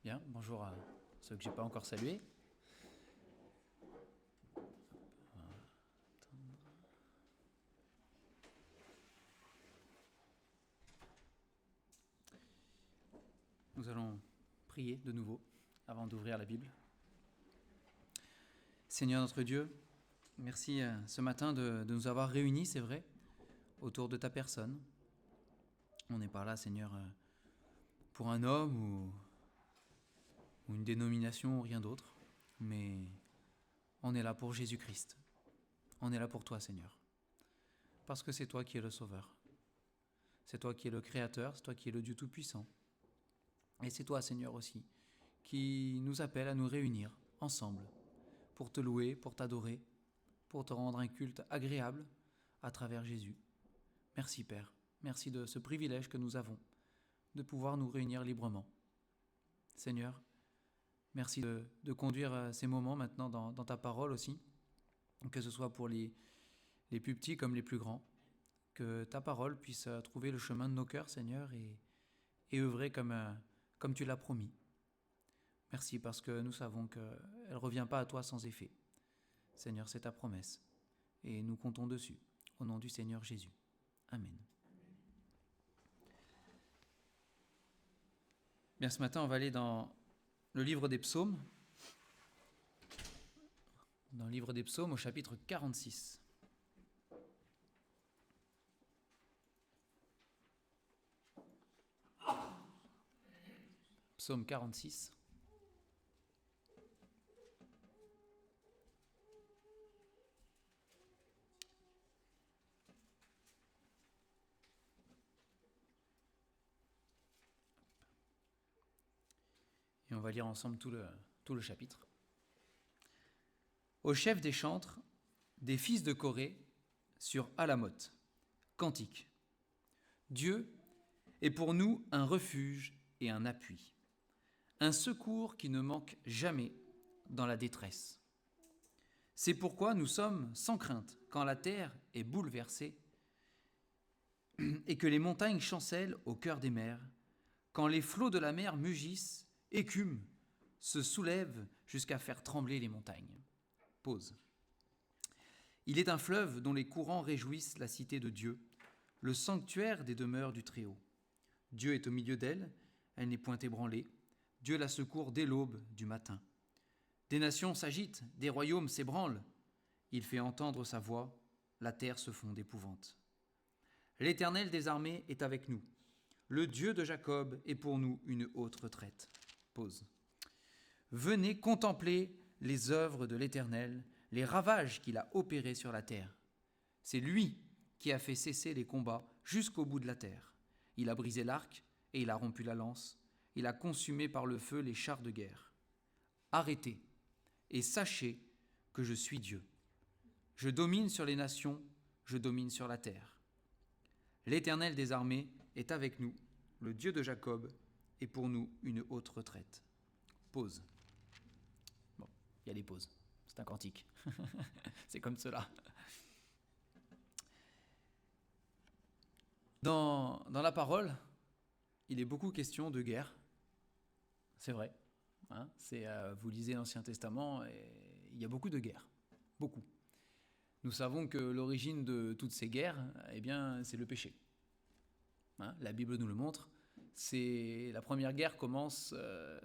Bien, bonjour à ceux que je n'ai pas encore salués. Nous allons prier de nouveau avant d'ouvrir la Bible. Seigneur notre Dieu, merci ce matin de nous avoir réunis, c'est vrai, autour de ta personne. On n'est pas là, Seigneur, pour un homme ou une dénomination ou rien d'autre, mais on est là pour Jésus-Christ. On est là pour toi, Seigneur, parce que c'est toi qui es le Sauveur. C'est toi qui es le Créateur, c'est toi qui es le Dieu Tout-Puissant. Et c'est toi, Seigneur, aussi, qui nous appelle à nous réunir ensemble pour te louer, pour t'adorer, pour te rendre un culte agréable à travers Jésus. Merci, Père. Merci de ce privilège que nous avons de pouvoir nous réunir librement. Seigneur, merci de conduire ces moments maintenant dans ta parole aussi, que ce soit pour les plus petits comme les plus grands, que ta parole puisse trouver le chemin de nos cœurs, Seigneur, et œuvrer comme tu l'as promis. Merci parce que nous savons qu'elle ne revient pas à toi sans effet. Seigneur, c'est ta promesse et nous comptons dessus. Au nom du Seigneur Jésus. Amen. Bien, ce matin, on va aller dans le livre des psaumes. Dans le livre des psaumes au chapitre 46. Psaume 46. Et on va lire ensemble tout le chapitre. Au chef des chantres, des fils de Corée, sur Alamoth, cantique. Dieu est pour nous un refuge et un appui, un secours qui ne manque jamais dans la détresse. C'est pourquoi nous sommes sans crainte quand la terre est bouleversée et que les montagnes chancellent au cœur des mers, quand les flots de la mer mugissent, écument, se soulèvent jusqu'à faire trembler les montagnes. Pause. Il est un fleuve dont les courants réjouissent la cité de Dieu, le sanctuaire des demeures du Très-Haut. Dieu est au milieu d'elle, elle n'est point ébranlée. Dieu la secourt dès l'aube du matin. Des nations s'agitent, des royaumes s'ébranlent. Il fait entendre sa voix, la terre se fond d'épouvante. L'Éternel des armées est avec nous. Le Dieu de Jacob est pour nous une haute retraite. Pause. Venez contempler les œuvres de l'Éternel, les ravages qu'il a opérés sur la terre. C'est lui qui a fait cesser les combats jusqu'au bout de la terre. Il a brisé l'arc et il a rompu la lance. Il a consumé par le feu les chars de guerre. Arrêtez et sachez que je suis Dieu. Je domine sur les nations, je domine sur la terre. L'Éternel des armées est avec nous, le Dieu de Jacob est pour nous une haute retraite. Pause. Bon, il y a les pauses. C'est un cantique. C'est comme cela. Dans la parole, il est beaucoup question de guerre. C'est vrai. Hein, vous lisez l'Ancien Testament et il y a beaucoup de guerres. Beaucoup. Nous savons que l'origine de toutes ces guerres, eh bien, c'est le péché. Hein, la Bible nous le montre. La première guerre commence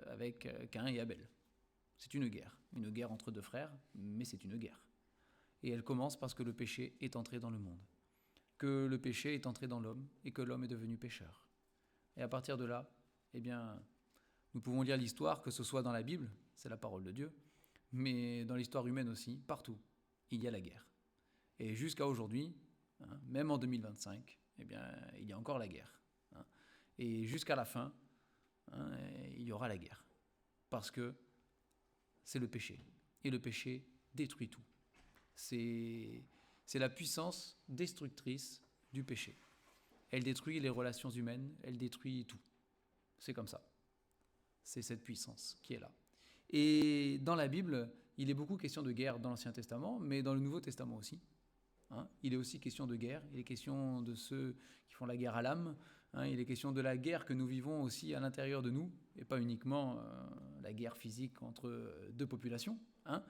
avec Caïn et Abel. C'est une guerre entre deux frères, mais c'est une guerre. Et elle commence parce que le péché est entré dans le monde, que le péché est entré dans l'homme et que l'homme est devenu pécheur. Et à partir de là, eh bien, nous pouvons lire l'histoire, que ce soit dans la Bible, c'est la parole de Dieu, mais dans l'histoire humaine aussi, partout, il y a la guerre. Et jusqu'à aujourd'hui, hein, même en 2025, eh bien, il y a encore la guerre. Hein. Et jusqu'à la fin, hein, il y aura la guerre. Parce que c'est le péché. Et le péché détruit tout. C'est la puissance destructrice du péché. Elle détruit les relations humaines, elle détruit tout. C'est comme ça. C'est cette puissance qui est là. Et dans la Bible, il est beaucoup question de guerre dans l'Ancien Testament, mais dans le Nouveau Testament aussi. Hein, il est aussi question de guerre, il est question de ceux qui font la guerre à l'âme, hein, il est question de la guerre que nous vivons aussi à l'intérieur de nous, et pas uniquement la guerre physique entre deux populations. Hein.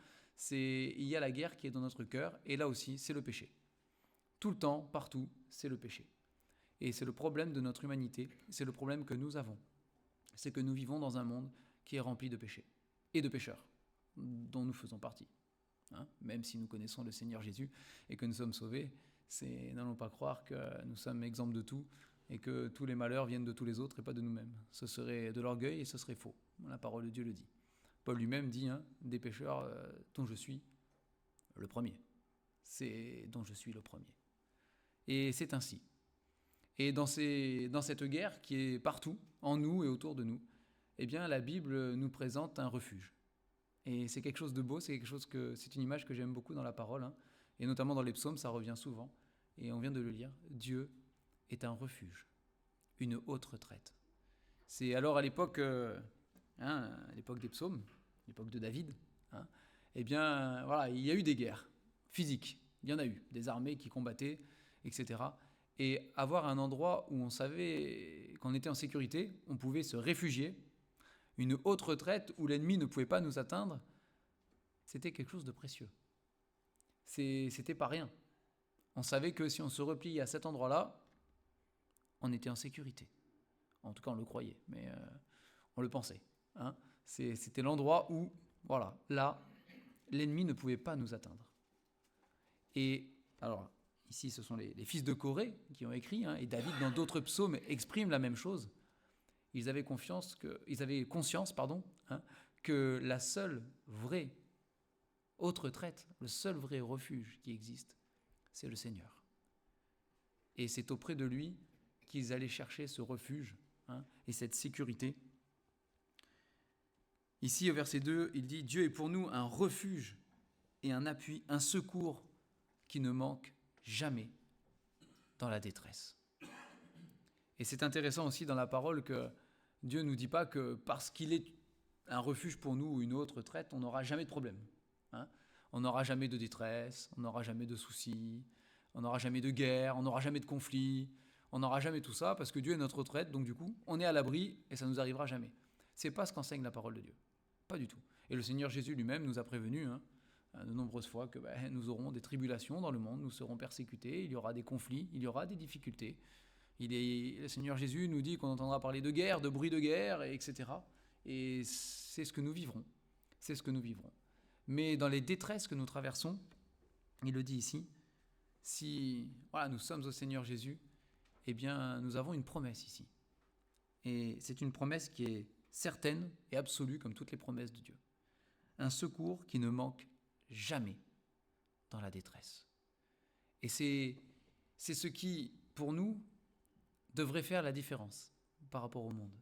Il y a la guerre qui est dans notre cœur, et là aussi, c'est le péché. Tout le temps, partout, c'est le péché. Et c'est le problème de notre humanité, c'est le problème que nous avons. C'est que nous vivons dans un monde qui est rempli de péchés et de pécheurs, dont nous faisons partie. Hein. Même si nous connaissons le Seigneur Jésus et que nous sommes sauvés, n'allons pas croire que nous sommes exempts de tout et que tous les malheurs viennent de tous les autres et pas de nous-mêmes. Ce serait de l'orgueil et ce serait faux. La parole de Dieu le dit. Paul lui-même dit, des pécheurs dont je suis le premier. C'est dont je suis le premier. Et c'est ainsi. Et dans cette guerre qui est partout, en nous et autour de nous, eh bien, la Bible nous présente un refuge. Et c'est quelque chose de beau, c'est une image que j'aime beaucoup dans la parole, et notamment dans les psaumes, ça revient souvent. Et on vient de le lire, Dieu est un refuge, une haute retraite. C'est alors à l'époque des psaumes, l'époque de David, eh bien, voilà, il y a eu des guerres physiques, il y en a eu, des armées qui combattaient, etc. Et avoir un endroit où on savait qu'on était en sécurité, on pouvait se réfugier, une haute retraite où l'ennemi ne pouvait pas nous atteindre, c'était quelque chose de précieux. C'était pas rien. On savait que si on se repliait à cet endroit-là, on était en sécurité. En tout cas, on le croyait, mais on le pensait. C'était l'endroit où, voilà, là, l'ennemi ne pouvait pas nous atteindre. Et alors, ici, ce sont les fils de Corée qui ont écrit, et David, dans d'autres psaumes, exprime la même chose. Ils avaient conscience que la seule vraie haute retraite, le seul vrai refuge qui existe, c'est le Seigneur. Et c'est auprès de lui qu'ils allaient chercher ce refuge et cette sécurité. Ici, au verset 2, il dit « Dieu est pour nous un refuge et un appui, un secours qui ne manque jamais dans la détresse. » Et c'est intéressant aussi dans la parole que Dieu ne nous dit pas que parce qu'il est un refuge pour nous ou une autre retraite, on n'aura jamais de problème. On n'aura jamais de détresse, on n'aura jamais de soucis, on n'aura jamais de guerre, on n'aura jamais de conflit, on n'aura jamais tout ça parce que Dieu est notre retraite, donc du coup, on est à l'abri et ça ne nous arrivera jamais. C'est pas ce qu'enseigne la parole de Dieu. Pas du tout. Et le Seigneur Jésus lui-même nous a prévenus de nombreuses fois que nous aurons des tribulations dans le monde, nous serons persécutés, il y aura des conflits, il y aura des difficultés. Le Seigneur Jésus nous dit qu'on entendra parler de guerre, de bruit de guerre, etc. Et c'est ce que nous vivrons. C'est ce que nous vivrons. Mais dans les détresses que nous traversons, il le dit ici, si nous sommes au Seigneur Jésus, eh bien, nous avons une promesse ici. Et c'est une promesse qui est certaine et absolue, comme toutes les promesses de Dieu. Un secours qui ne manque jamais dans la détresse. Et c'est ce qui, pour nous, devrait faire la différence par rapport au monde.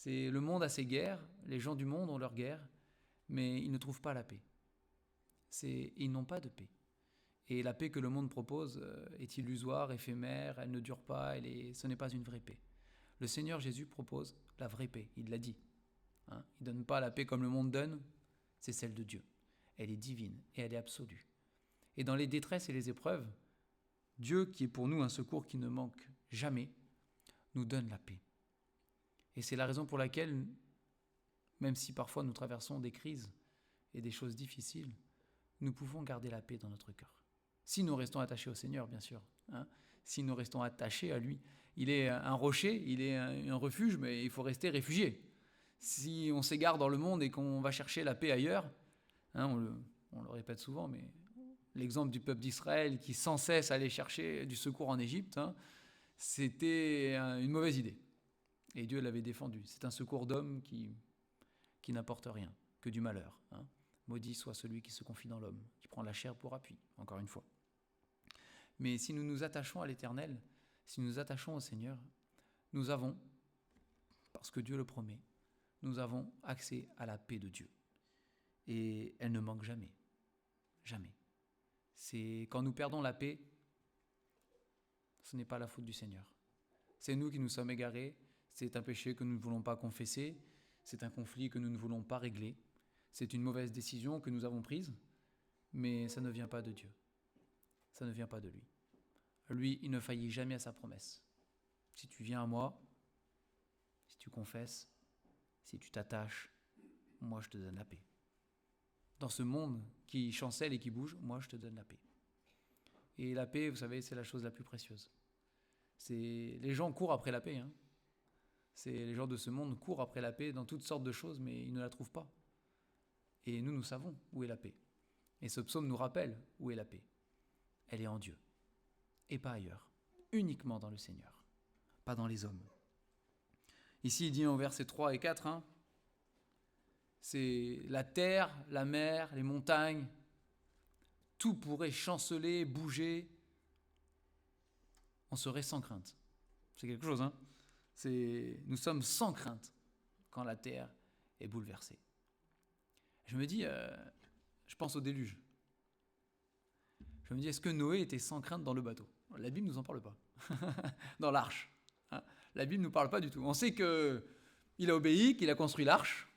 Le monde a ses guerres, les gens du monde ont leurs guerres, mais ils ne trouvent pas la paix. Ils n'ont pas de paix. Et la paix que le monde propose est illusoire, éphémère, elle ne dure pas, ce n'est pas une vraie paix. Le Seigneur Jésus propose la vraie paix, il l'a dit. Il ne donne pas la paix comme le monde donne, c'est celle de Dieu. Elle est divine et elle est absolue. Et dans les détresses et les épreuves, Dieu, qui est pour nous un secours qui ne manque jamais, nous donne la paix. Et c'est la raison pour laquelle, même si parfois nous traversons des crises et des choses difficiles, nous pouvons garder la paix dans notre cœur. Si nous restons attachés au Seigneur, bien sûr. Si nous restons attachés à lui. Il est un rocher, il est un refuge, mais il faut rester réfugié. Si on s'égare dans le monde et qu'on va chercher la paix ailleurs, on le répète souvent, mais l'exemple du peuple d'Israël qui sans cesse allait chercher du secours en Égypte, c'était une mauvaise idée. Et Dieu l'avait défendu. C'est un secours d'homme qui n'apporte rien, que du malheur. Maudit soit celui qui se confie dans l'homme, qui prend la chair pour appui, encore une fois. Mais si nous nous attachons à l'Éternel, si nous nous attachons au Seigneur, nous avons, parce que Dieu le promet, nous avons accès à la paix de Dieu. Et elle ne manque jamais. Jamais. C'est quand nous perdons la paix, ce n'est pas la faute du Seigneur. C'est nous qui nous sommes égarés, c'est un péché que nous ne voulons pas confesser, c'est un conflit que nous ne voulons pas régler, c'est une mauvaise décision que nous avons prise, mais ça ne vient pas de Dieu. Ça ne vient pas de lui. Lui, il ne faillit jamais à sa promesse. Si tu viens à moi, si tu confesses, Si tu t'attaches, moi je te donne la paix. Dans ce monde qui chancelle et qui bouge, moi je te donne la paix. Et la paix, vous savez, c'est la chose la plus précieuse. Les gens courent après la paix. Hein. Les gens de ce monde courent après la paix dans toutes sortes de choses, mais ils ne la trouvent pas. Et nous savons où est la paix. Et ce psaume nous rappelle où est la paix. Elle est en Dieu, et pas ailleurs, uniquement dans le Seigneur, pas dans les hommes. Ici, il dit en versets 3 et 4, hein, c'est la terre, la mer, les montagnes, tout pourrait chanceler, bouger, on serait sans crainte. C'est quelque chose, hein. Nous sommes sans crainte quand la terre est bouleversée. Je me dis, je pense au déluge. Je me dis, est-ce que Noé était sans crainte dans le bateau ? La Bible ne nous en parle pas. Dans l'arche. Hein. La Bible ne nous parle pas du tout. On sait qu'il a obéi, qu'il a construit l'arche.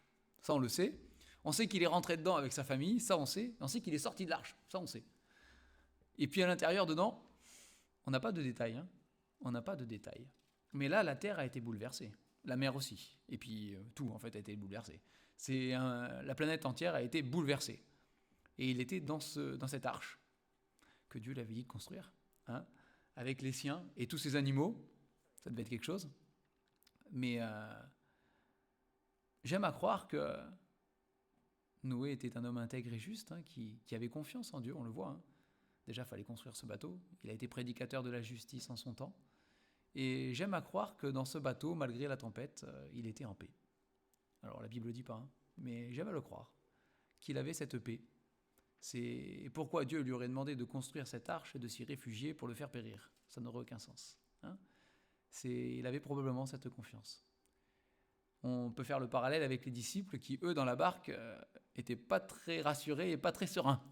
Ça, on le sait. On sait qu'il est rentré dedans avec sa famille. Ça, on sait. On sait qu'il est sorti de l'arche. Ça, on sait. Et puis à l'intérieur, dedans, on n'a pas de détails. Hein. On n'a pas de détails. Mais là, la terre a été bouleversée. La mer aussi. Et puis tout, en fait, a été bouleversé. La planète entière a été bouleversée. Et il était dans cette arche que Dieu l'avait dit de construire, hein, avec les siens et tous ces animaux. Ça devait être quelque chose. Mais j'aime à croire que Noé était un homme intègre et juste, hein, qui avait confiance en Dieu, on le voit. Hein. Déjà, il fallait construire ce bateau. Il a été prédicateur de la justice en son temps. Et j'aime à croire que dans ce bateau, malgré la tempête, il était en paix. Alors la Bible ne le dit pas, hein, mais j'aime à le croire, qu'il avait cette paix. C'est pourquoi Dieu lui aurait demandé de construire cette arche et de s'y réfugier pour le faire périr. Ça n'aurait aucun sens. Hein. Il avait probablement cette confiance. On peut faire le parallèle avec les disciples qui, eux, dans la barque, n'étaient pas très rassurés et pas très sereins.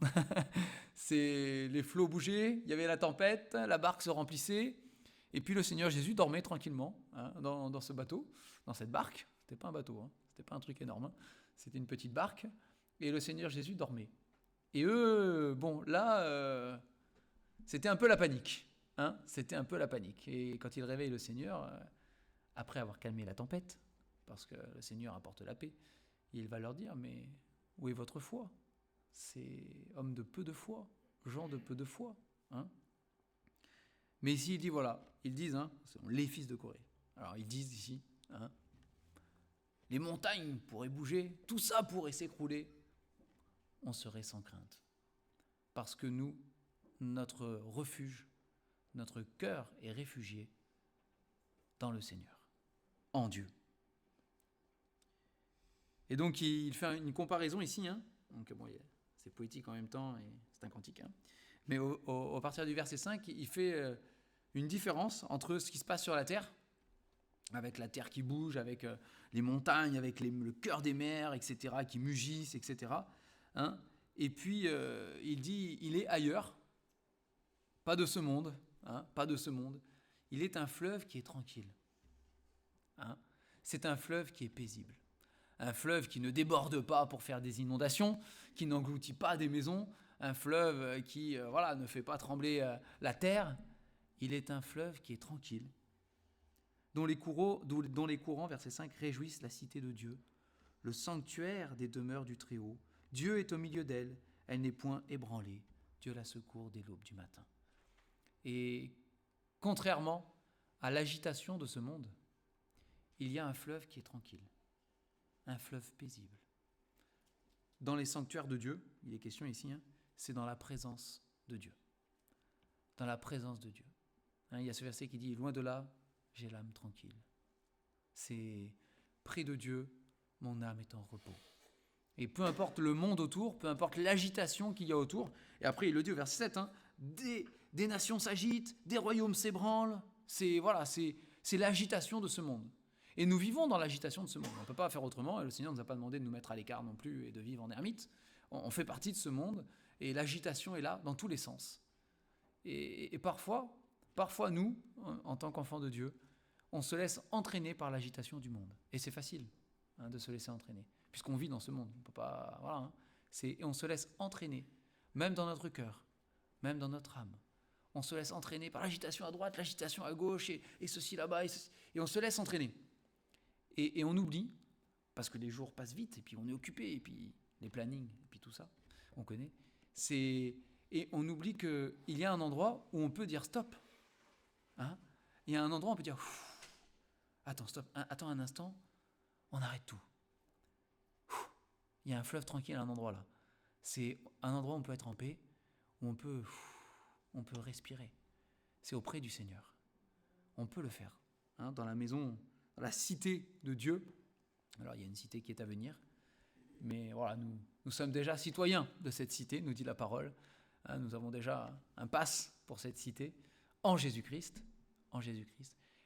Les flots bougeaient, il y avait la tempête, la barque se remplissait, et puis le Seigneur Jésus dormait tranquillement, hein, dans ce bateau, dans cette barque. C'était pas un bateau, hein, c'était pas un truc énorme, hein, c'était une petite barque, et le Seigneur Jésus dormait. Et eux, bon, là, c'était un peu la panique. Hein, c'était un peu la panique. Et quand ils réveillent le Seigneur, après avoir calmé la tempête, parce que le Seigneur apporte la paix, il va leur dire, mais où est votre foi ? C'est homme de peu de foi, gens de peu de foi. Hein. Mais ici, il dit, voilà, ils disent, hein, ce sont les fils de Corée. Alors, ils disent ici, hein, les montagnes pourraient bouger, tout ça pourrait s'écrouler. On serait sans crainte. Parce que nous, notre refuge, notre cœur est réfugié dans le Seigneur, en Dieu. Et donc, il fait une comparaison ici. Hein. Donc, bon, c'est poétique en même temps et c'est un cantique. Hein. Mais à partir du verset 5, il fait une différence entre ce qui se passe sur la terre, avec la terre qui bouge, avec les montagnes, avec le cœur des mers, etc., qui mugissent, etc., hein. Et puis, il dit, il est ailleurs, pas de ce monde, hein, pas de ce monde. Il est un fleuve qui est tranquille. Hein. C'est un fleuve qui est paisible. Un fleuve qui ne déborde pas pour faire des inondations, qui n'engloutit pas des maisons, un fleuve qui ne fait pas trembler la terre. Il est un fleuve qui est tranquille, dont les courants, verset 5, réjouissent la cité de Dieu, le sanctuaire des demeures du Très-Haut. Dieu est au milieu d'elle, elle n'est point ébranlée. Dieu la secourt dès l'aube du matin. Et contrairement à l'agitation de ce monde, il y a un fleuve qui est tranquille, un fleuve paisible. Dans les sanctuaires de Dieu, il est question ici, hein, c'est dans la présence de Dieu. Dans la présence de Dieu. Hein, il y a ce verset qui dit « Loin de là, j'ai l'âme tranquille ». C'est près de Dieu, mon âme est en repos. Et peu importe le monde autour, peu importe l'agitation qu'il y a autour, et après il le dit au verset 7, hein, des nations s'agitent, des royaumes s'ébranlent, c'est l'agitation de ce monde. Et nous vivons dans l'agitation de ce monde, on ne peut pas faire autrement, et le Seigneur ne nous a pas demandé de nous mettre à l'écart non plus et de vivre en ermite. On fait partie de ce monde, et l'agitation est là dans tous les sens. Et parfois nous, en tant qu'enfants de Dieu, on se laisse entraîner par l'agitation du monde. Et c'est facile, hein, de se laisser entraîner, puisqu'on vit dans ce monde. On peut pas, voilà, hein. Et on se laisse entraîner, même dans notre cœur, même dans notre âme. On se laisse entraîner par l'agitation à droite, l'agitation à gauche, et ceci là-bas, et on se laisse entraîner. Et on oublie parce que les jours passent vite, et puis on est occupé, et puis les plannings, et puis tout ça, on connaît. Et on oublie qu'il y a un endroit où on peut dire stop. Hein. Il y a un endroit où on peut dire attends, stop, attends un instant, on arrête tout. Il y a un fleuve tranquille à un endroit là. C'est un endroit où on peut être en paix, où on peut respirer. C'est auprès du Seigneur. On peut le faire. Hein, dans la maison, dans la cité de Dieu. Alors il y a une cité qui est à venir, mais voilà, nous sommes déjà citoyens de cette cité, nous dit la parole. Hein, nous avons déjà un pass pour cette cité en Jésus-Christ,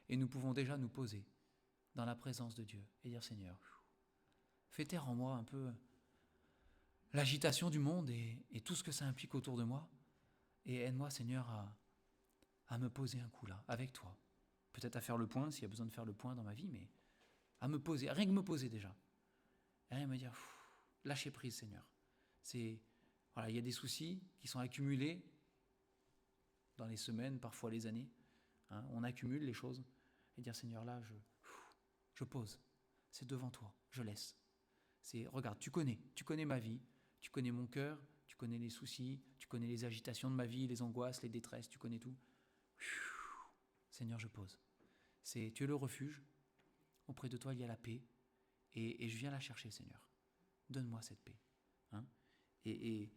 et nous pouvons déjà nous poser dans la présence de Dieu et dire Seigneur, fais taire en moi un peu l'agitation du monde et tout ce que ça implique autour de moi, et aide-moi Seigneur à me poser un coup là, avec toi. Peut-être à faire le point, s'il y a besoin de faire le point dans ma vie, mais à me poser, rien que me poser déjà. Et rien me dire, lâcher prise Seigneur. Voilà, il y a des soucis qui sont accumulés dans les semaines, parfois les années. Hein, on accumule les choses. Et dire Seigneur, là, je pose. C'est devant toi, je laisse. Regarde, tu connais ma vie, tu connais mon cœur, tu connais les soucis, tu connais les agitations de ma vie, les angoisses, les détresses, tu connais tout. Seigneur, je pose. Tu es le refuge. Auprès de toi, il y a la paix. Et je viens la chercher, Seigneur. Donne-moi cette paix. Hein, et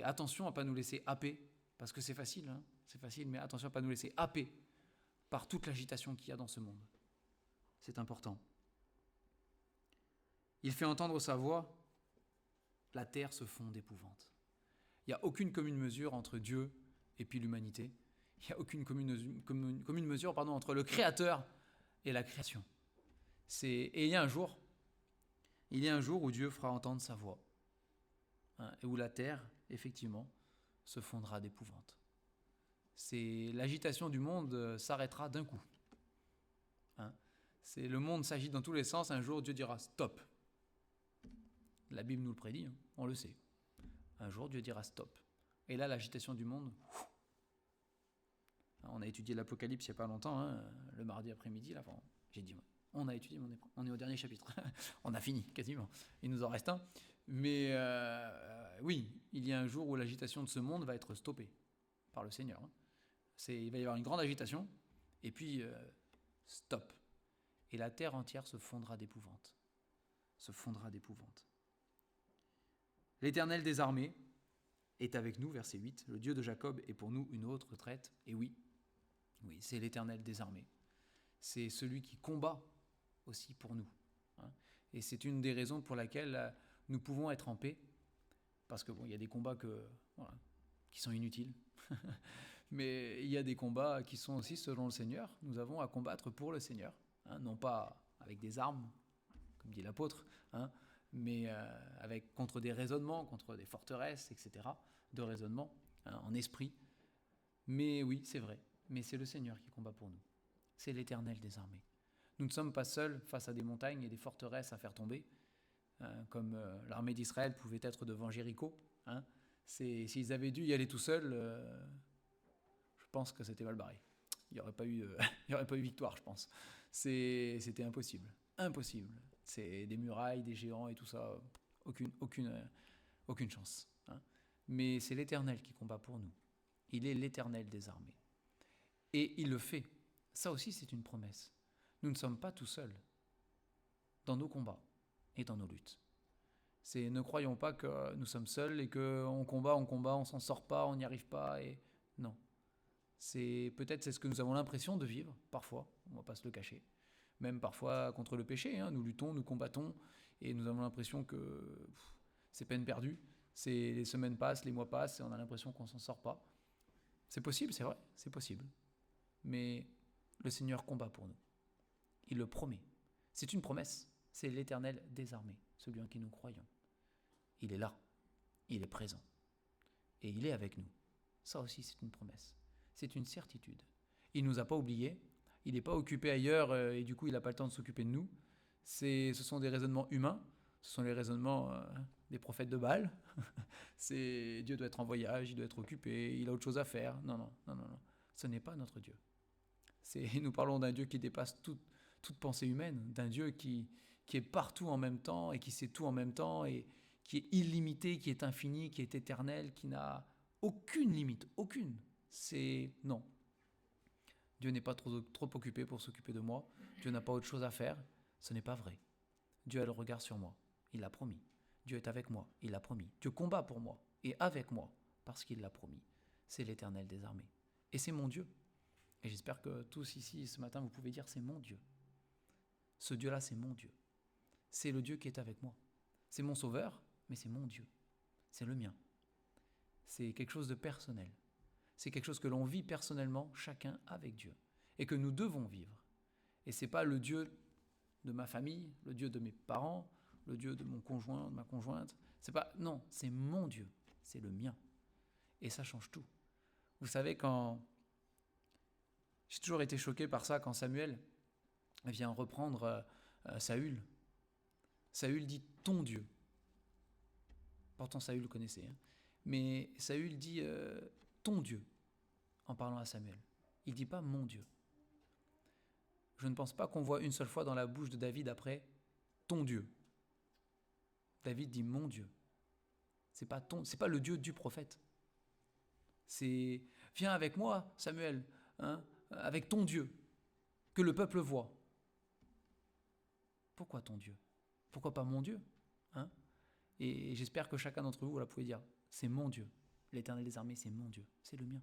attention à ne pas nous laisser happer, parce que c'est facile, mais attention à ne pas nous laisser happer par toute l'agitation qu'il y a dans ce monde. C'est important. Il fait entendre sa voix, la terre se fond d'épouvante. Il n'y a aucune commune mesure entre Dieu et puis l'humanité. Il n'y a aucune commune mesure entre le Créateur et la création. Et il y a un jour où Dieu fera entendre sa voix, hein, et où la terre, effectivement, se fondra d'épouvante. L'agitation du monde s'arrêtera d'un coup. Hein. Le monde s'agite dans tous les sens. Un jour, Dieu dira stop. La Bible nous le prédit, hein, on le sait. Un jour, Dieu dira stop. Et là, l'agitation du monde. On a étudié l'Apocalypse il n'y a pas longtemps, hein, le mardi après-midi. Là, j'ai dit, on a étudié, on est au dernier chapitre. On a fini, quasiment. Il nous en reste un. Mais oui, il y a un jour où l'agitation de ce monde va être stoppée par le Seigneur. Hein. Il va y avoir une grande agitation, et puis stop. Et la terre entière se fondra d'épouvante. L'Éternel des armées est avec nous, verset 8. Le Dieu de Jacob est pour nous une haute retraite. Et oui, c'est l'Éternel des armées. C'est celui qui combat aussi pour nous. Hein. Et c'est une des raisons pour laquelle nous pouvons être en paix. Parce que il y a des combats qui sont inutiles. Mais il y a des combats qui sont aussi selon le Seigneur. Nous avons à combattre pour le Seigneur. Hein, non pas avec des armes, comme dit l'apôtre, hein, mais contre des raisonnements, contre des forteresses, etc., de raisonnement, hein, en esprit. Mais oui, c'est vrai. Mais c'est le Seigneur qui combat pour nous. C'est l'Éternel des armées. Nous ne sommes pas seuls face à des montagnes et des forteresses à faire tomber, hein, comme l'armée d'Israël pouvait être devant Jéricho. Hein. S'ils avaient dû y aller tout seuls, je pense que c'était mal barré. Il n'y aurait pas eu victoire, je pense. C'était impossible. C'est des murailles, des géants et tout ça. Aucune chance. Hein. Mais c'est l'Éternel qui combat pour nous. Il est l'Éternel des armées. Et il le fait. Ça aussi, c'est une promesse. Nous ne sommes pas tout seuls dans nos combats et dans nos luttes. Ne croyons pas que nous sommes seuls et qu'on combat, on s'en sort pas, on n'y arrive pas. Non. Peut-être c'est ce que nous avons l'impression de vivre, parfois, on ne va pas se le cacher. Même parfois contre le péché, hein, nous luttons, nous combattons, et nous avons l'impression que c'est peine perdue. Les semaines passent, les mois passent, et on a l'impression qu'on ne s'en sort pas. C'est possible, c'est vrai, c'est possible. Mais le Seigneur combat pour nous. Il le promet. C'est une promesse. C'est l'Éternel des armées, celui en qui nous croyons. Il est là. Il est présent. Et il est avec nous. Ça aussi, c'est une promesse. C'est une certitude. Il ne nous a pas oubliés. Il n'est pas occupé ailleurs et du coup, il n'a pas le temps de s'occuper de nous. Ce sont des raisonnements humains. Ce sont les raisonnements des prophètes de Baal. Dieu doit être en voyage, il doit être occupé, il a autre chose à faire. Non. Ce n'est pas notre Dieu. Nous parlons d'un Dieu qui dépasse toute pensée humaine, d'un Dieu qui qui est partout en même temps et qui sait tout en même temps et qui est illimité, qui est infini, qui est éternel, qui n'a aucune limite, aucune. C'est non. Dieu n'est pas trop occupé pour s'occuper de moi. Dieu n'a pas autre chose à faire. Ce n'est pas vrai. Dieu a le regard sur moi. Il l'a promis. Dieu est avec moi. Il l'a promis. Dieu combat pour moi et avec moi parce qu'il l'a promis. C'est l'Éternel des armées. Et c'est mon Dieu. Et j'espère que tous ici, ce matin, vous pouvez dire c'est mon Dieu. Ce Dieu-là, c'est mon Dieu. C'est le Dieu qui est avec moi. C'est mon sauveur, mais c'est mon Dieu. C'est le mien. C'est quelque chose de personnel. C'est quelque chose que l'on vit personnellement, chacun avec Dieu. Et que nous devons vivre. Et ce n'est pas le Dieu de ma famille, le Dieu de mes parents, le Dieu de mon conjoint, de ma conjointe. C'est pas, non, c'est mon Dieu. C'est le mien. Et ça change tout. Vous savez, j'ai toujours été choqué par ça quand Samuel vient reprendre Saül. Saül dit ton Dieu. Pourtant Saül le connaissait. Hein. Mais Saül dit ton Dieu en parlant à Samuel. Il ne dit pas mon Dieu. Je ne pense pas qu'on voit une seule fois dans la bouche de David après ton Dieu. David dit mon Dieu. C'est pas le Dieu du prophète. C'est viens avec moi, Samuel, hein, avec ton Dieu, que le peuple voit. Pourquoi ton Dieu? Pourquoi pas mon Dieu, hein? Et j'espère que chacun d'entre vous, là, pouvez dire, c'est mon Dieu. L'Éternel des armées, c'est mon Dieu. C'est le mien.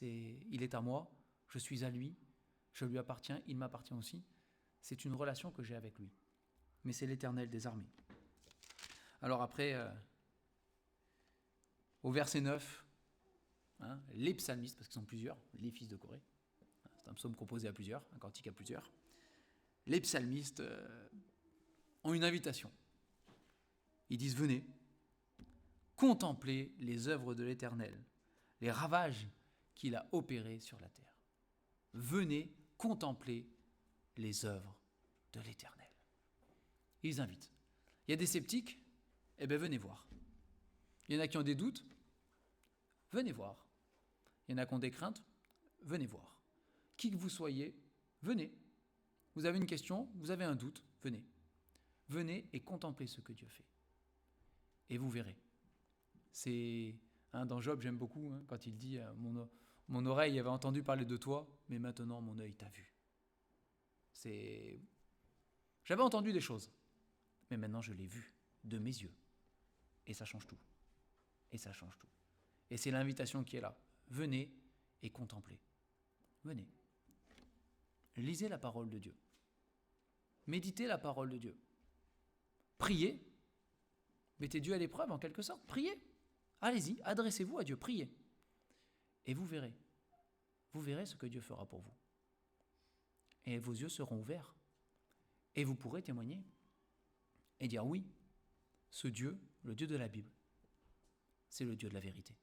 Il est à moi, je suis à lui, je lui appartiens, il m'appartient aussi. C'est une relation que j'ai avec lui. Mais c'est l'Éternel des armées. Alors après, au verset 9, hein, les psalmistes, parce qu'ils sont plusieurs, les fils de Corée, c'est un psaume composé à plusieurs, un cantique à plusieurs, les psalmistes ont une invitation. Ils disent, venez, contemplez les œuvres de l'Éternel, les ravages qu'il a opérés sur la terre. Venez contempler les œuvres de l'Éternel. Ils invitent. Il y a des sceptiques, eh bien venez voir. Il y en a qui ont des doutes, venez voir. Il y en a qui ont des craintes, venez voir. Qui que vous soyez, venez. Vous avez une question, vous avez un doute, venez. Venez et contemplez ce que Dieu fait. Et vous verrez. C'est dans Job, j'aime beaucoup, quand il dit mon oreille avait entendu parler de toi, mais maintenant mon œil t'a vu. J'avais entendu des choses, mais maintenant je l'ai vu de mes yeux. Et ça change tout. Et ça change tout. Et c'est l'invitation qui est là. Venez et contemplez. Venez. Lisez la parole de Dieu. Méditez la parole de Dieu. Priez. Mettez Dieu à l'épreuve en quelque sorte. Priez. Allez-y, adressez-vous à Dieu, priez. Et vous verrez. Vous verrez ce que Dieu fera pour vous. Et vos yeux seront ouverts. Et vous pourrez témoigner. Et dire oui, ce Dieu, le Dieu de la Bible, c'est le Dieu de la vérité.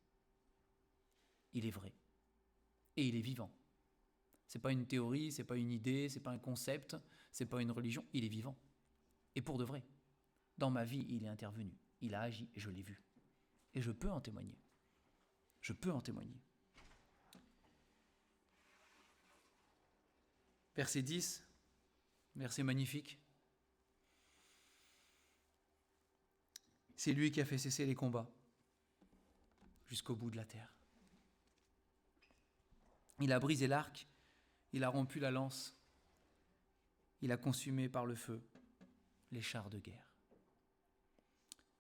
Il est vrai. Et il est vivant. C'est pas une théorie, c'est pas une idée, c'est pas un concept, c'est pas une religion, il est vivant. Et pour de vrai. Dans ma vie, il est intervenu. Il a agi et je l'ai vu. Et je peux en témoigner. Je peux en témoigner. Verset 10, verset magnifique. C'est lui qui a fait cesser les combats jusqu'au bout de la terre. Il a brisé l'arc, il a rompu la lance, il a consumé par le feu les chars de guerre.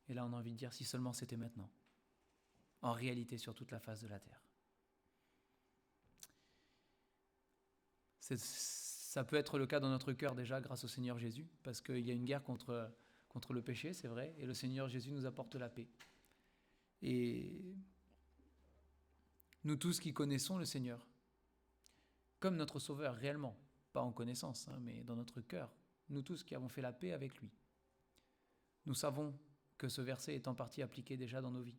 Et là, on a envie de dire, si seulement c'était maintenant, en réalité sur toute la face de la terre. Ça peut être le cas dans notre cœur déjà grâce au Seigneur Jésus, parce qu'il y a une guerre contre le péché, c'est vrai, et le Seigneur Jésus nous apporte la paix. Et nous tous qui connaissons le Seigneur, comme notre Sauveur réellement, pas en connaissance, mais dans notre cœur, nous tous qui avons fait la paix avec lui, nous savons que ce verset est en partie appliqué déjà dans nos vies.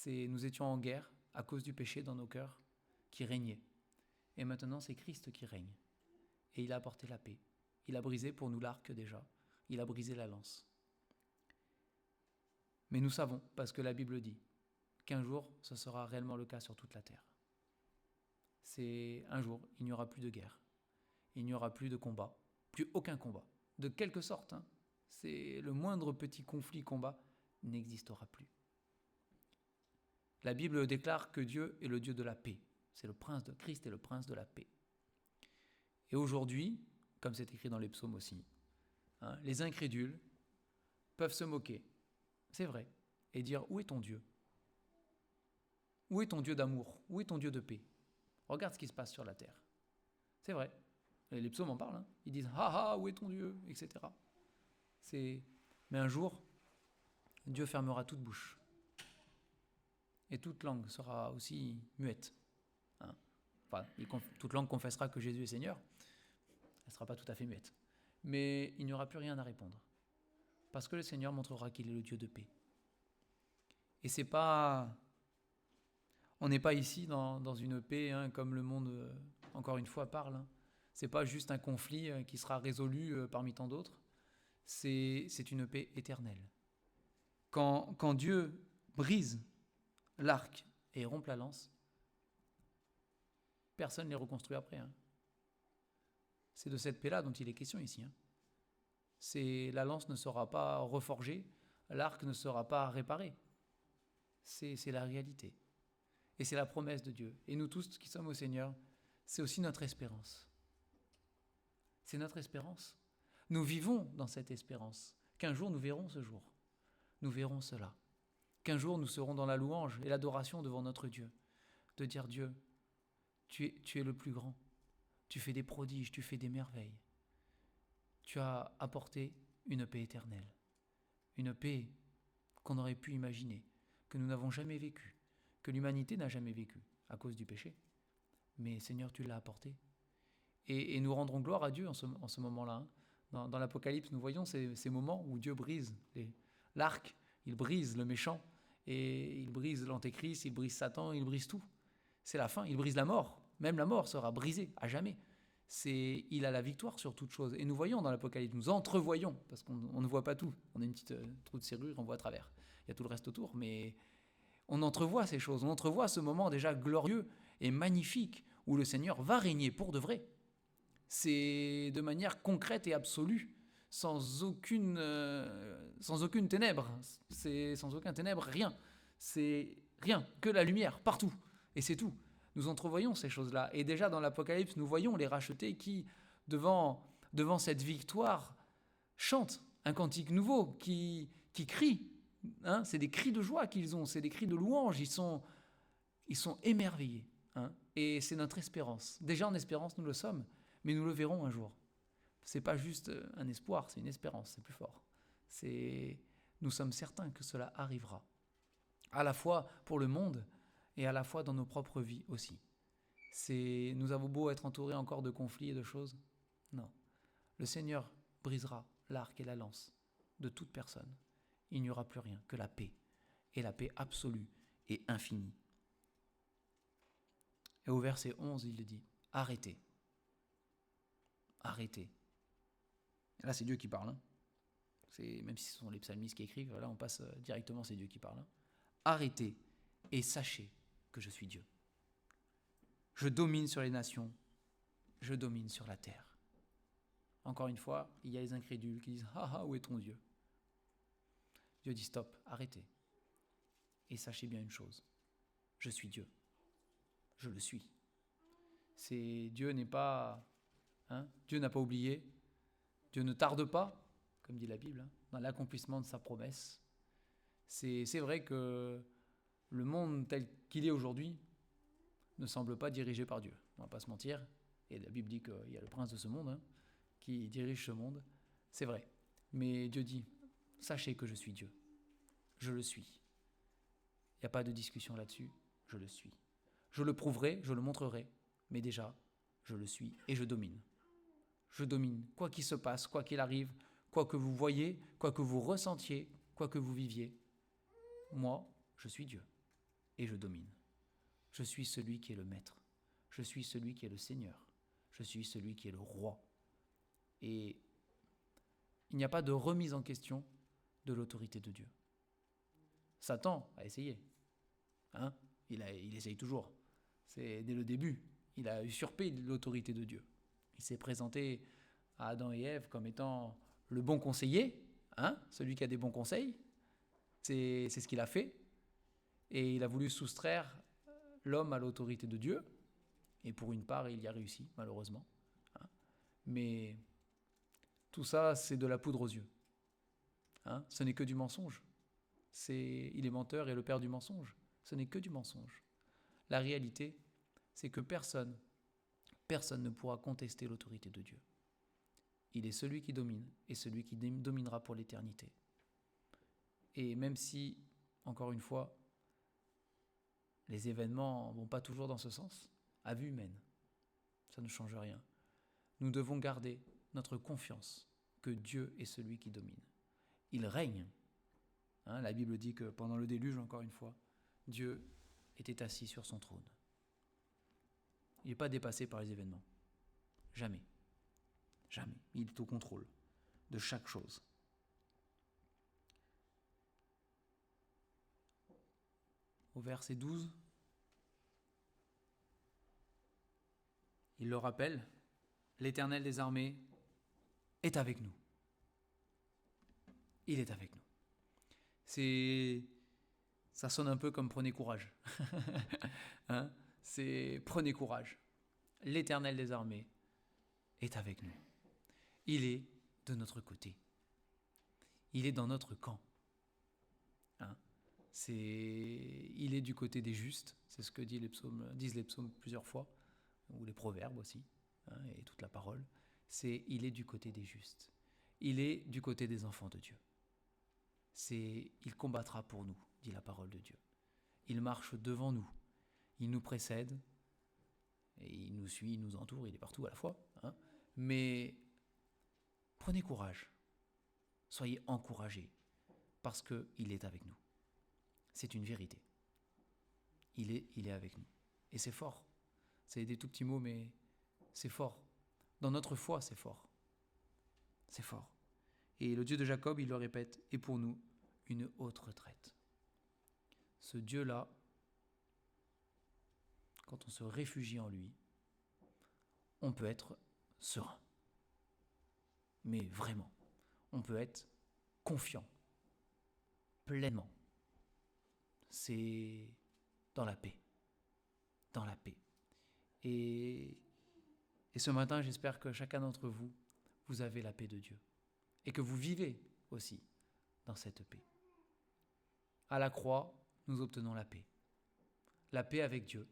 Nous étions en guerre à cause du péché dans nos cœurs qui régnait. Et maintenant, c'est Christ qui règne. Et il a apporté la paix. Il a brisé pour nous l'arc déjà. Il a brisé la lance. Mais nous savons, parce que la Bible dit, qu'un jour, ce sera réellement le cas sur toute la terre. C'est un jour, il n'y aura plus de guerre. Il n'y aura plus de combat. Plus aucun combat. de quelque sorte, hein, c'est le moindre petit conflit, combat, n'existera plus. La Bible déclare que Dieu est le Dieu de la paix. C'est le prince de Christ est le prince de la paix. Et aujourd'hui, comme c'est écrit dans les psaumes aussi, hein, les incrédules peuvent se moquer, c'est vrai, et dire où est ton Dieu? Où est ton Dieu d'amour? Où est ton Dieu de paix? Regarde ce qui se passe sur la terre. C'est vrai. Et les psaumes en parlent. Hein. Ils disent ah ah, où est ton Dieu? Etc. Mais un jour, Dieu fermera toute bouche. Et toute langue sera aussi muette. Hein. Enfin, toute langue confessera que Jésus est Seigneur. Elle ne sera pas tout à fait muette. Mais il n'y aura plus rien à répondre. Parce que le Seigneur montrera qu'il est le Dieu de paix. Et c'est pas... On n'est pas ici dans une paix, hein, comme le monde, encore une fois, parle. Hein. C'est pas juste un conflit qui sera résolu parmi tant d'autres. C'est une paix éternelle. Quand Dieu brise l'arc et rompt la lance, personne ne les reconstruit après. Hein. C'est de cette paix-là dont il est question ici. Hein. La lance ne sera pas reforgée, l'arc ne sera pas réparé. C'est la réalité. Et c'est la promesse de Dieu. Et nous tous qui sommes au Seigneur, c'est aussi notre espérance. C'est notre espérance. Nous vivons dans cette espérance, qu'un jour nous verrons ce jour. Nous verrons cela. Qu'un jour nous serons dans la louange et l'adoration devant notre Dieu. De dire Dieu, tu es le plus grand. Tu fais des prodiges, tu fais des merveilles. Tu as apporté une paix éternelle. Une paix qu'on aurait pu imaginer, que nous n'avons jamais vécue, que l'humanité n'a jamais vécue à cause du péché. Mais Seigneur, tu l'as apporté. Et nous rendrons gloire à Dieu en ce moment-là. Hein. Dans l'Apocalypse, nous voyons ces moments où Dieu brise l'arc, il brise le méchant, et il brise l'antéchrist, il brise Satan, il brise tout. C'est la fin, il brise la mort. Même la mort sera brisée à jamais. Il a la victoire sur toute chose. Et nous voyons dans l'Apocalypse, nous entrevoyons, parce qu'on ne voit pas tout. On a une petite trou de serrure, on voit à travers. Il y a tout le reste autour, mais on entrevoit ces choses. On entrevoit ce moment déjà glorieux et magnifique où le Seigneur va régner pour de vrai. C'est de manière concrète et absolue, sans aucune ténèbre. Sans aucun ténèbre, rien. C'est rien, que la lumière, partout. Et c'est tout. Nous entrevoyons ces choses-là. Et déjà dans l'Apocalypse, nous voyons les rachetés qui, devant cette victoire, chantent un cantique nouveau, qui crient. Hein, c'est des cris de joie qu'ils ont, c'est des cris de louange. Ils sont émerveillés. Hein, et c'est notre espérance. Déjà en espérance, nous le sommes. Mais nous le verrons un jour. Ce n'est pas juste un espoir, c'est une espérance, c'est plus fort. Nous sommes certains que cela arrivera. À la fois pour le monde et à la fois dans nos propres vies aussi. Nous avons beau être entourés encore de conflits et de choses. Non. Le Seigneur brisera l'arc et la lance de toute personne. Il n'y aura plus rien que la paix. Et la paix absolue et infinie. Et au verset 11, il dit « Arrêtez ». Arrêtez. Là, c'est Dieu qui parle. Hein. Même si ce sont les psalmistes qui écrivent, là, on passe directement, c'est Dieu qui parle. Hein. Arrêtez et sachez que je suis Dieu. Je domine sur les nations, je domine sur la terre. Encore une fois, il y a les incrédules qui disent « Ah ah, où est ton Dieu ?» Dieu dit « Stop, arrêtez. Et sachez bien une chose, je suis Dieu. Je le suis. » Dieu n'est pas... Hein? Dieu n'a pas oublié, Dieu ne tarde pas, comme dit la Bible, hein, dans l'accomplissement de sa promesse. C'est vrai que le monde tel qu'il est aujourd'hui ne semble pas dirigé par Dieu. On ne va pas se mentir. Et la Bible dit qu'il y a le prince de ce monde hein, qui dirige ce monde. C'est vrai. Mais Dieu dit, sachez que je suis Dieu. Je le suis. Il n'y a pas de discussion là-dessus. Je le suis. Je le prouverai, je le montrerai. Mais déjà, je le suis et je domine. Je domine, quoi qu'il se passe, quoi qu'il arrive, quoi que vous voyez, quoi que vous ressentiez, quoi que vous viviez. Moi, je suis Dieu et je domine. Je suis celui qui est le maître. Je suis celui qui est le Seigneur. Je suis celui qui est le roi. Et il n'y a pas de remise en question de l'autorité de Dieu. Satan a essayé. Hein? Il essaye toujours. C'est dès le début. Il a usurpé l'autorité de Dieu. Il s'est présenté à Adam et Ève comme étant le bon conseiller, hein, celui qui a des bons conseils. C'est ce qu'il a fait. Et il a voulu soustraire l'homme à l'autorité de Dieu. Et pour une part, il y a réussi, malheureusement. Hein. Mais tout ça, c'est de la poudre aux yeux. Hein. Ce n'est que du mensonge. Il est menteur et le père du mensonge. Ce n'est que du mensonge. La réalité, c'est que personne ne pourra contester l'autorité de Dieu. Il est celui qui domine et celui qui dominera pour l'éternité. Et même si, encore une fois, les événements ne vont pas toujours dans ce sens, à vue humaine, ça ne change rien. Nous devons garder notre confiance que Dieu est celui qui domine. Il règne. Hein, la Bible dit que pendant le déluge, encore une fois, Dieu était assis sur son trône. Il n'est pas dépassé par les événements. Jamais. Jamais. Il est au contrôle de chaque chose. Au verset 12, il le rappelle, l'Éternel des armées est avec nous. Il est avec nous. Ça sonne un peu comme prenez courage. Hein? C'est prenez courage. L'Éternel des armées est avec nous. Il est de notre côté. Il est dans notre camp. Hein? Il est du côté des justes, c'est ce que disent les psaumes plusieurs fois, ou les proverbes aussi, hein, et toute la parole. Il est du côté des justes. Il est du côté des enfants de Dieu. Il combattra pour nous, dit la parole de Dieu. Il marche devant nous, il nous précède, et il nous suit, il nous entoure, il est partout à la fois. Hein. Mais prenez courage, soyez encouragés, parce qu'il est avec nous. C'est une vérité. Il est avec nous. Et c'est fort. C'est des tout petits mots, mais c'est fort. Dans notre foi, c'est fort. C'est fort. Et le Dieu de Jacob, il le répète, est pour nous une haute retraite. Ce Dieu-là, quand on se réfugie en lui, on peut être serein. Mais vraiment, on peut être confiant, pleinement. C'est dans la paix. Dans la paix. Et ce matin, j'espère que chacun d'entre vous, vous avez la paix de Dieu. Et que vous vivez aussi dans cette paix. À la croix, nous obtenons la paix. La paix avec Dieu.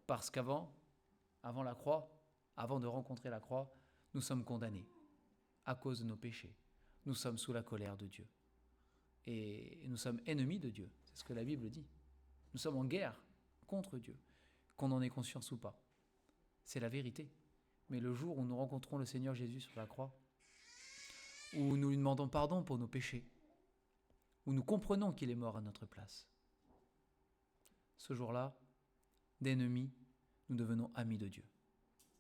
Parce qu'avant la croix, avant de rencontrer la croix, nous sommes condamnés à cause de nos péchés. Nous sommes sous la colère de Dieu. Et nous sommes ennemis de Dieu. C'est ce que la Bible dit. Nous sommes en guerre contre Dieu, qu'on en ait conscience ou pas. C'est la vérité. Mais le jour où nous rencontrons le Seigneur Jésus sur la croix, où nous lui demandons pardon pour nos péchés, où nous comprenons qu'il est mort à notre place, ce jour-là, d'ennemis, nous devenons amis de Dieu.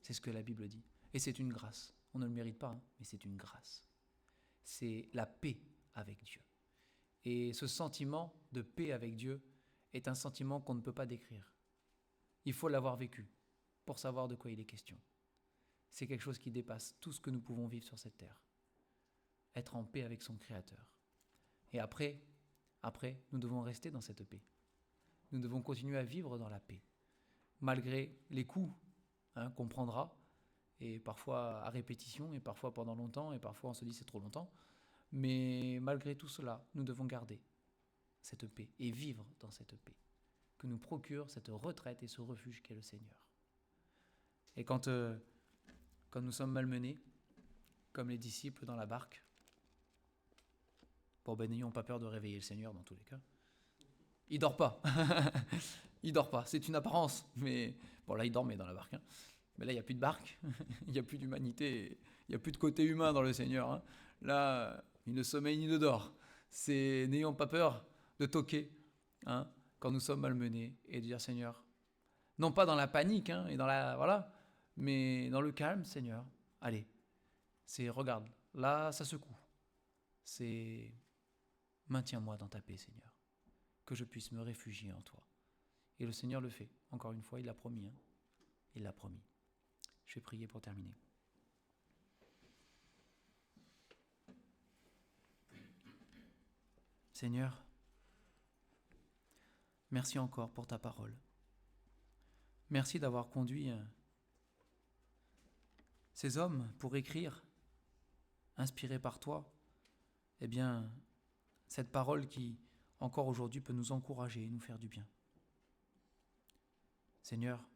C'est ce que la Bible dit. Et c'est une grâce. On ne le mérite pas, hein, mais c'est une grâce. C'est la paix avec Dieu. Et ce sentiment de paix avec Dieu est un sentiment qu'on ne peut pas décrire. Il faut l'avoir vécu pour savoir de quoi il est question. C'est quelque chose qui dépasse tout ce que nous pouvons vivre sur cette terre. Être en paix avec son Créateur. Et après, nous devons rester dans cette paix. Nous devons continuer à vivre dans la paix, malgré les coups qu'on prendra, et parfois à répétition, et parfois pendant longtemps, et parfois on se dit c'est trop longtemps. Mais malgré tout cela, nous devons garder cette paix et vivre dans cette paix que nous procure cette retraite et ce refuge qu'est le Seigneur. Et quand nous sommes malmenés, comme les disciples dans la barque, n'ayons pas peur de réveiller le Seigneur dans tous les cas. Il dort pas. Il dort pas. C'est une apparence. Mais bon, là, il dormait dans la barque. Hein. Mais là, il n'y a plus de barque. Il n'y a plus d'humanité. Il n'y a plus de côté humain dans le Seigneur. Hein. Là, il ne sommeille ni ne dort. N'ayons pas peur de toquer quand nous sommes malmenés et de dire Seigneur, non pas dans la panique et dans voilà, mais dans le calme, Seigneur. Allez, regarde, là, ça secoue. Maintiens-moi dans ta paix, Seigneur, que je puisse me réfugier en toi. Et le Seigneur le fait. Encore une fois, il l'a promis. Il l'a promis. Je vais prier pour terminer. Seigneur, merci encore pour ta parole. Merci d'avoir conduit ces hommes pour écrire, inspirés par toi, eh bien, cette parole qui, encore aujourd'hui, peut nous encourager et nous faire du bien. Seigneur,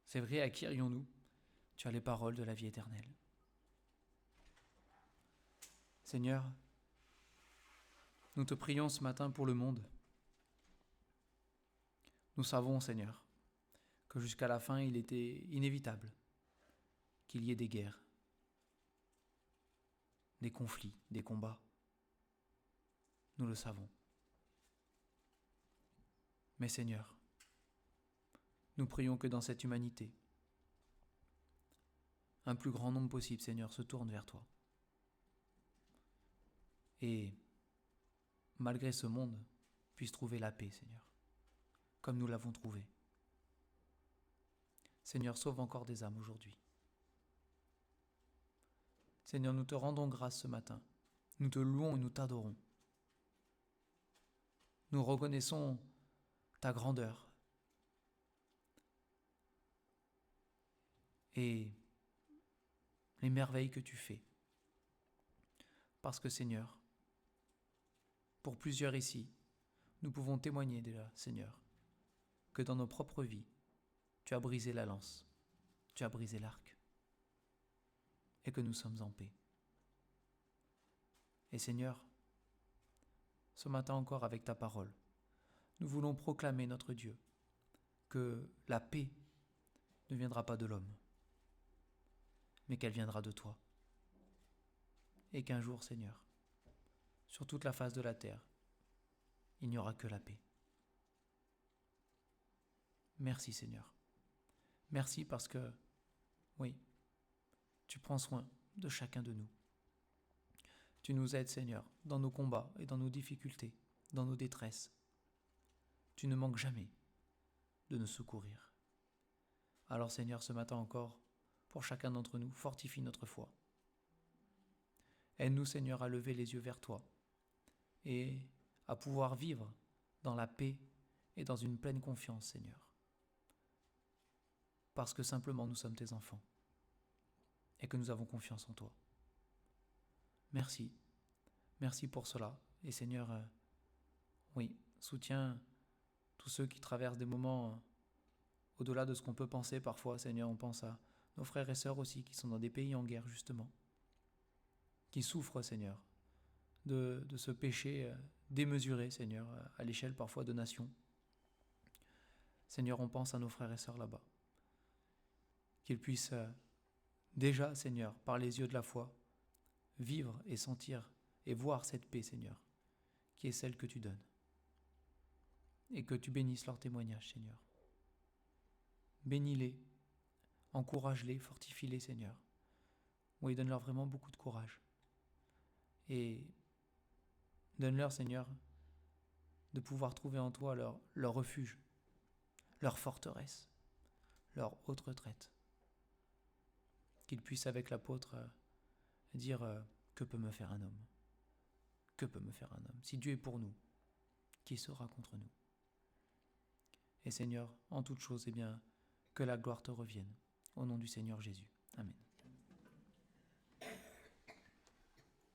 c'est vrai, à qui irions-nous? Tu as les paroles de la vie éternelle. Seigneur, nous te prions ce matin pour le monde. Nous savons, Seigneur, que jusqu'à la fin, il était inévitable qu'il y ait des guerres, des conflits, des combats. Nous le savons. Mais Seigneur, nous prions que dans cette humanité, un plus grand nombre possible, Seigneur, se tourne vers toi. Et, malgré ce monde, puisse trouver la paix, Seigneur, comme nous l'avons trouvée. Seigneur, sauve encore des âmes aujourd'hui. Seigneur, nous te rendons grâce ce matin. Nous te louons et nous t'adorons. Nous reconnaissons ta grandeur et les merveilles que tu fais. Parce que, Seigneur, pour plusieurs ici, nous pouvons témoigner déjà, Seigneur, que dans nos propres vies, tu as brisé la lance, tu as brisé l'arc, et que nous sommes en paix. Et Seigneur, ce matin encore avec ta parole, nous voulons proclamer notre Dieu, que la paix ne viendra pas de l'homme, mais qu'elle viendra de toi. Et qu'un jour, Seigneur, sur toute la face de la terre, il n'y aura que la paix. Merci Seigneur. Merci parce que, oui, tu prends soin de chacun de nous. Tu nous aides, Seigneur, dans nos combats et dans nos difficultés, dans nos détresses. Tu ne manques jamais de nous secourir. Alors Seigneur, ce matin encore, pour chacun d'entre nous, fortifie notre foi. Aide-nous, Seigneur, à lever les yeux vers toi et à pouvoir vivre dans la paix et dans une pleine confiance, Seigneur. Parce que simplement nous sommes tes enfants et que nous avons confiance en toi. Merci. Merci pour cela. Et Seigneur, oui, soutiens tous ceux qui traversent des moments au-delà de ce qu'on peut penser parfois. Seigneur, on pense à nos frères et sœurs aussi qui sont dans des pays en guerre justement, qui souffrent, Seigneur, de ce péché démesuré, Seigneur, à l'échelle parfois de nations. Seigneur, on pense à nos frères et sœurs là-bas. Qu'ils puissent déjà, Seigneur, par les yeux de la foi, vivre et sentir et voir cette paix, Seigneur, qui est celle que tu donnes. Et que tu bénisses leur témoignage, Seigneur. Bénis-les, encourage-les, fortifie-les, Seigneur. Oui, donne-leur vraiment beaucoup de courage. Et donne-leur, Seigneur, de pouvoir trouver en toi leur refuge, leur forteresse, leur haute retraite. Qu'ils puissent avec l'apôtre dire que peut me faire un homme? Que peut me faire un homme? Si Dieu est pour nous, qui sera contre nous? Et Seigneur, en toute chose, eh bien, que la gloire te revienne. Au nom du Seigneur Jésus. Amen.